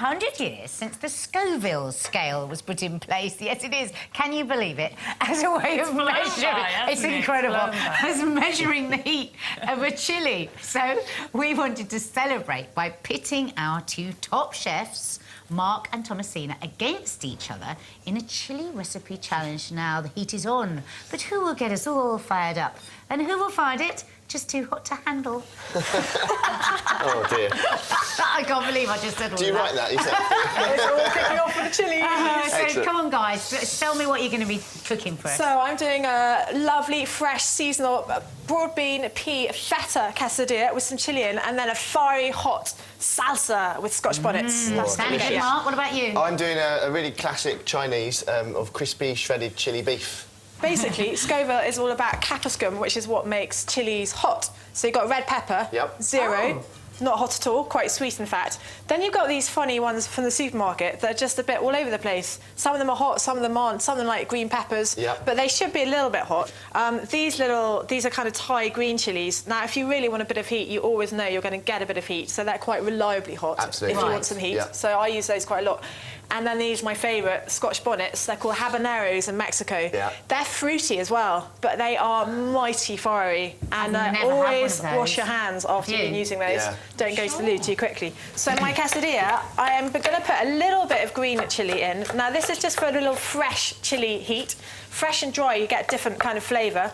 100 years since the Scoville scale was put in place. Yes, it is. Can you believe it? As a way of measuring... It's incredible. As measuring the heat of a chilli. So we wanted to celebrate by pitting our two top chefs, Mark and Thomasina, against each other in a chilli recipe challenge. Now, the heat is on, but who will get us all fired up? And who will find it just too hot to handle? Oh, dear. I can't believe I just said all that. Do you write that yourself? It's all kicking off for the chilli. So come on, guys, tell me what you're going to be cooking for us. So I'm doing a lovely, fresh, seasonal broad bean pea feta quesadilla with some chilli in, and then a fiery, hot salsa with Scotch bonnets. Sounds good, Mark. What about you? I'm doing a really classic Chinese of crispy, shredded chilli beef. Basically, Scoville is all about capsicum, which is what makes chilies hot. So you've got red pepper, zero, not hot at all, quite sweet in fact. Then you've got these funny ones from the supermarket that are just a bit all over the place. Some of them are hot, some of them aren't, some of them like green peppers, but they should be a little bit hot. These are kind of Thai green chilies. Now, if you really want a bit of heat, you always know you're going to get a bit of heat, so they're quite reliably hot. Absolutely. If you want some heat. So I use those quite a lot. And then these are my favourite, Scotch bonnets. They're called habaneros in Mexico. They're fruity as well, but they are mighty fiery. And always wash your hands after you've been using those. Don't go to the loo too quickly. So my quesadilla, I am going to put a little bit of green chilli in. Now, this is just for a little fresh chilli heat. Fresh and dry, you get different kind of flavour.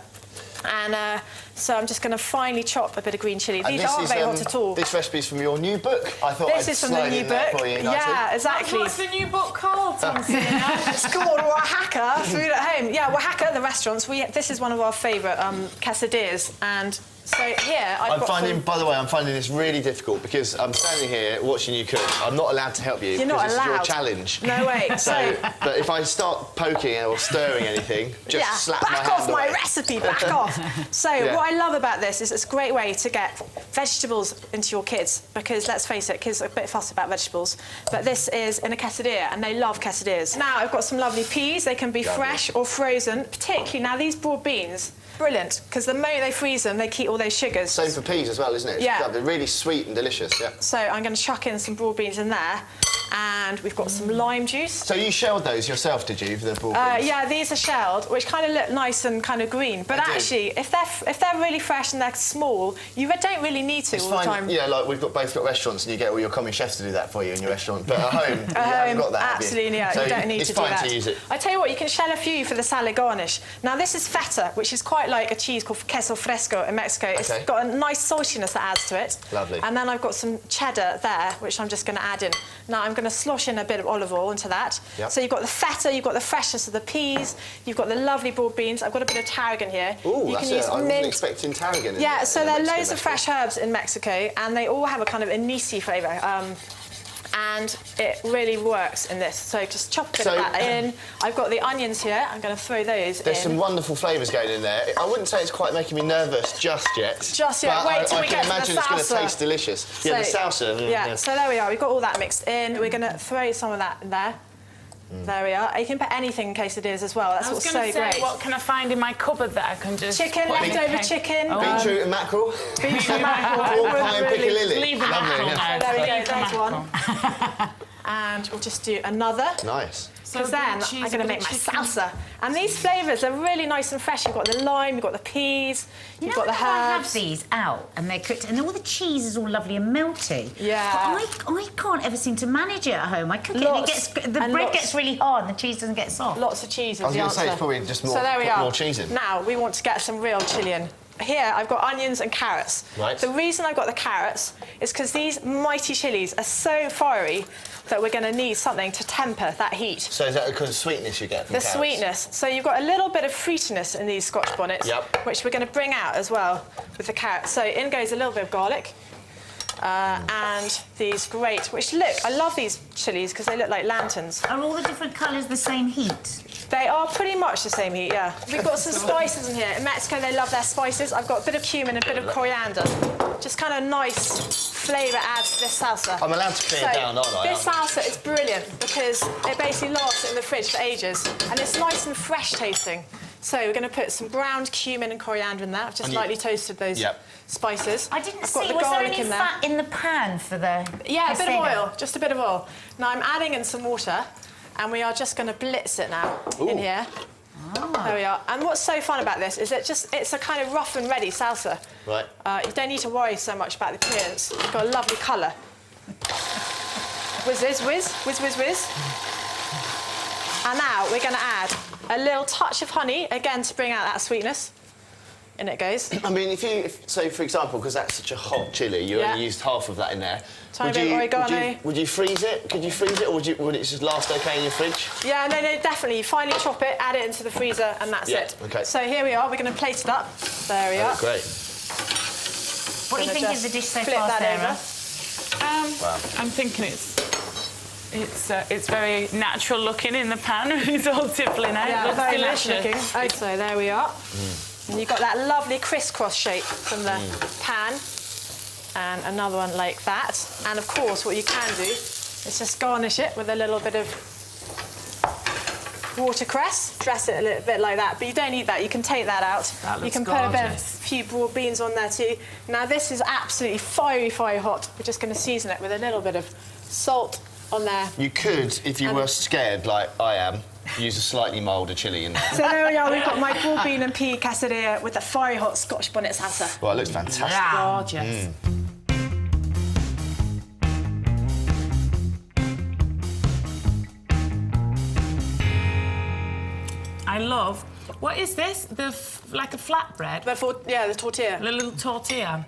And so I'm just going to finely chop a bit of green chilli. These aren't very hot at all. This recipe's from your new book. I thought this is from the new book. For you, yeah, exactly. What's the new book called, Thomasina? It's called Wahaca, Food at Home. Yeah, Wahaca, the restaurants. This is one of our favourite quesadillas. And so here I've got By the way, I'm finding this really difficult because I'm standing here watching you cook. I'm not allowed to help you. You're not allowed. This is your challenge. No way. But if I start poking or stirring anything, just slap my hand back off my away. recipe, back off. So what I love about this is it's a great way to get vegetables into your kids because, let's face it, kids are a bit fussy about vegetables. But this is in a quesadilla and they love quesadillas. Now I've got some lovely peas. They can be fresh or frozen, particularly now these broad beans. Brilliant, because the moment they freeze them, they keep all those sugars. Same for peas as well, isn't it? Yeah. They're really sweet and delicious, So I'm going to chuck in some broad beans in there, and we've got some lime juice. So you shelled those yourself, did you, for the broad beans? Yeah, these are shelled, which kind of look nice and kind of green. But actually, if they're really fresh and they're small, you don't really need to all the time. Yeah, like we've both got restaurants, and you get all your common chefs to do that for you in your restaurant. But at home, you haven't got that. Absolutely, yeah. So you don't need to do that. It's fine to use it. I tell you what, you can shell a few for the salad garnish. Now this is feta, which is quite like a cheese called queso fresco in Mexico. It's got a nice saltiness that adds to it. Lovely. And then I've got some cheddar there, which I'm just going to add in. Now I'm going to slosh in a bit of olive oil into that. So you've got the feta, you've got the freshness of the peas, you've got the lovely broad beans. I've got a bit of tarragon here. Ooh, I wasn't expecting tarragon. Yeah, so there are loads of fresh herbs in Mexico, and they all have a kind of anisey flavour. And it really works in this. So just chop a bit of that in. I've got the onions here. I'm going to throw those in. There's some wonderful flavours going in there. I wouldn't say it's quite making me nervous just yet. Just yet. Wait till we get to the salsa. I can imagine it's going to taste delicious. So, yeah, the salsa. Yeah, so there we are. We've got all that mixed in. We're going to throw some of that in there. There we are. You can put anything in quesadillas as well. That's what's so great. What can I find in my cupboard that I can just... Chicken, leftover chicken. Beetroot and mackerel. Beetroot and mackerel. Pork pie and piccalilli. Leave the mackerel now. There we go, there's one. And we'll just do another. Nice. Because then I'm going to make my salsa. And these flavours are really nice and fresh. You've got the lime, you've got the peas, you've got the herbs. I have these out and they're cooked, and all the cheese is all lovely and melty. Yeah. But I can't ever seem to manage it at home. I cook it and the bread gets really hard and the cheese doesn't get soft. Lots of cheese is the answer. I was going to say it's probably just more, so there we are. More cheese in. Now we want to get some real chilli in. Here I've got onions and carrots. Right. The reason I've got the carrots is because these mighty chilies are so fiery that we're going to need something to temper that heat. So is that because of sweetness you get from carrots? The sweetness. So you've got a little bit of fruitiness in these Scotch bonnets, which we're going to bring out as well with the carrots. So in goes a little bit of garlic. And these great, which look, I love these chilies because they look like lanterns. Are all the different colours the same heat? They are pretty much the same heat, yeah. We've got some spices in here. In Mexico, they love their spices. I've got a bit of cumin and a bit of coriander. Just kind of nice flavour adds to this salsa. I'm allowed to clear down, aren't I? This salsa is brilliant because it basically lasts in the fridge for ages. And it's nice and fresh tasting. So we're going to put some ground cumin and coriander in there. I've just lightly toasted those spices. I didn't I've see, got the was there garlic any in there. fat in the pan for the... Yeah, a bit of pesego? oil, just a bit of oil. Now I'm adding in some water, and we are just going to blitz it now in here. Oh. There we are. And what's so fun about this is it's a kind of rough and ready salsa. Right. You don't need to worry so much about the appearance. It's got a lovely colour. Whiz, whiz, whiz, whiz, whiz, whiz. And now we're going to add a little touch of honey, again to bring out that sweetness. In it goes. I mean, so for example, because that's such a hot chilli, you only used half of that in there. Tiny bit of oregano. Would you freeze it? Could you freeze it, or would it just last okay in your fridge? Yeah, no, definitely. Finally chop it, add it into the freezer, and that's it. Okay. So here we are. We're going to plate it up. There we are. Great. What do you think of the dish so flip far, that Sarah? over. I'm thinking it's very natural looking in the pan. It's all tippling out. Yeah, it looks very delicious. natural looking. Okay, so there we are. And you've got that lovely crisscross shape from the pan, and another one like that. And of course, what you can do is just garnish it with a little bit of watercress. Dress it a little bit like that, but you don't need that. You can take that out. That looks you can put a gorgeous. few broad beans on there too. Now this is absolutely fiery, fiery hot. We're just going to season it with a little bit of salt on there. You could, if you were scared like I am, use a slightly milder chilli in there. So there we are. We've got my broad bean and pea quesadilla with the fiery hot Scotch bonnet salsa. Well, it looks fantastic. Gorgeous. I love. What is this? Like a flatbread? The tortilla. A little tortilla.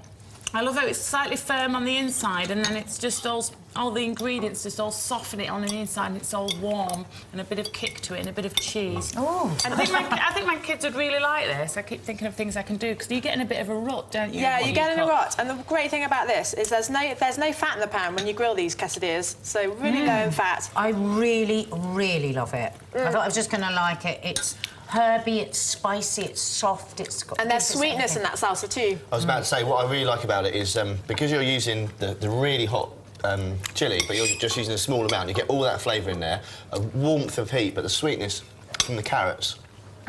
I love how it's slightly firm on the inside, and then it's just all the ingredients just all soften it on the inside, and it's all warm, and a bit of kick to it, and a bit of cheese. Oh. I think my kids would really like this. I keep thinking of things I can do, because you get in a bit of a rut, don't you? Yeah, when you get in a cook? rut. And the great thing about this is there's no fat in the pan when you grill these quesadillas, so really low in fat. I really, really love it. I thought I was just going to like it. It's herby, it's spicy, it's soft, it's got... And there's sweetness in that salsa too. I was about to say, what I really like about it is because you're using the really hot chilli, but you're just using a small amount, you get all that flavour in there, a warmth of heat, but the sweetness from the carrots.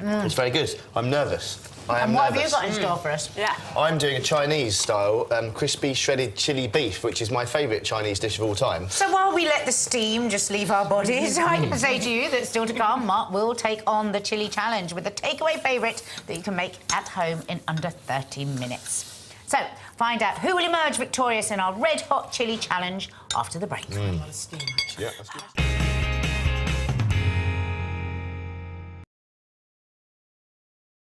It's very good. I'm nervous. I am And what nervous. have you got in store for us? Yeah. I'm doing a Chinese-style crispy shredded chili beef, which is my favourite Chinese dish of all time. So while we let the steam just leave our bodies, I can say to you that still to come, Mark will take on the chili challenge with a takeaway favourite that you can make at home in under 30 minutes. So, find out who will emerge victorious in our red hot chili challenge after the break. Yeah, that's good.